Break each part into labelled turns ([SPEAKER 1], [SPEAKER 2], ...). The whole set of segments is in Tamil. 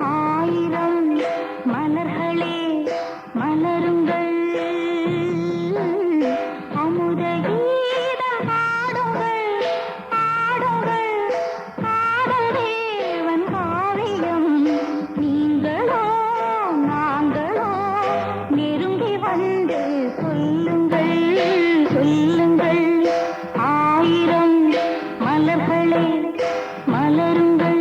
[SPEAKER 1] ஆயிரம் மலர்களே மலருங்கள், அமுத கீதம் பாடுங்கள், பாடுங்கள், காதல் தேவன் காவியம். நீங்களோ நாங்களோ நெருங்கி வந்து சொல்லுங்கள், சொல்லுங்கள். ஆயிரம் மலர்களே மலருங்கள்.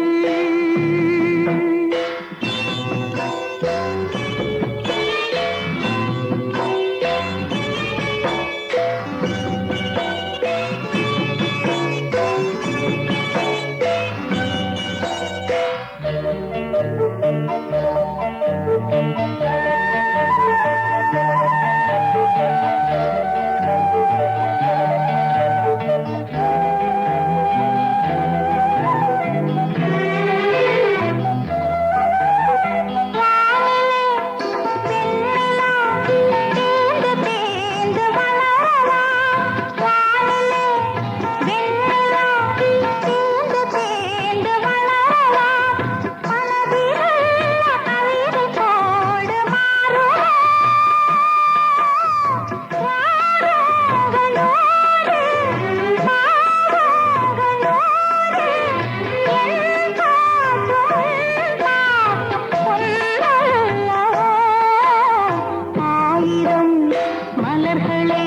[SPEAKER 1] மலர்களே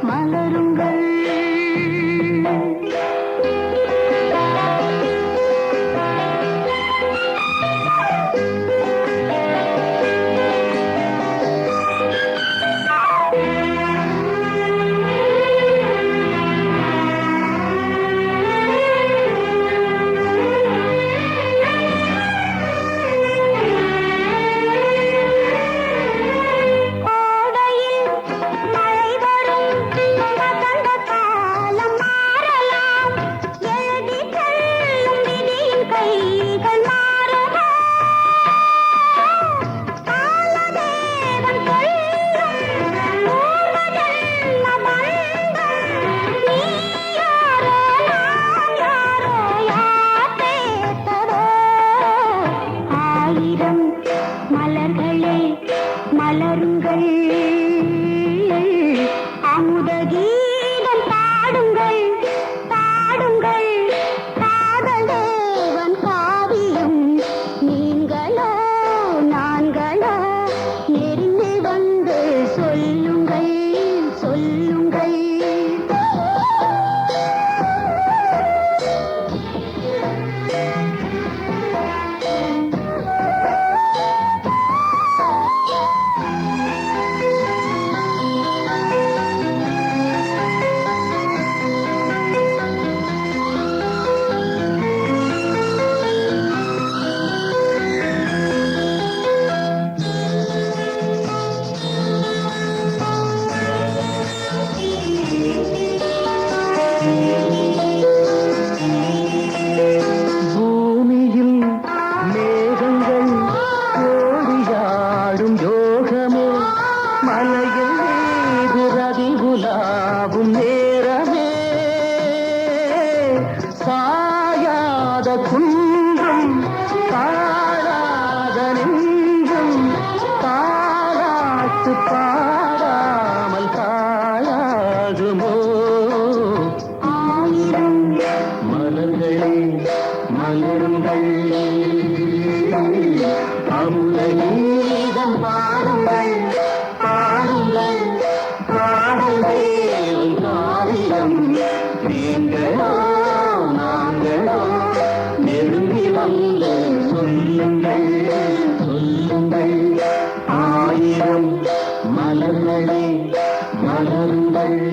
[SPEAKER 1] மலருங்கள். மலர்களே மலருங்கள், அமுத கீதம் பாடுங்கள், பாடுங்கள், காதல் தேவன் காவியம். நீங்களோ நான்களோ நெருங்கி வந்து சொல்லுங்கள், சொல்லுங்கள்.
[SPEAKER 2] பூமியில் மேகங்கள் ஓடியாடும் யோகமே, மலையில் மீது ரதி உலாவும் நேரமே, சாயாத குன்றும் தாழாத நெஞ்சும் தாளாட்டு பாடாமல் தாழாகுமோ.
[SPEAKER 1] ஆயிரம்
[SPEAKER 2] மலர்களே மலருங்கள், அமுத கீதம் பாடுங்கள், பாடுங்கள், காதல் தேவன் காவியம். நீங்களோ நாங்களோ நெருங்கி வந்து சொல்லுங்கள், சொல்லுங்கள். ஆயிரம் மலர்களே மலருங்கள்.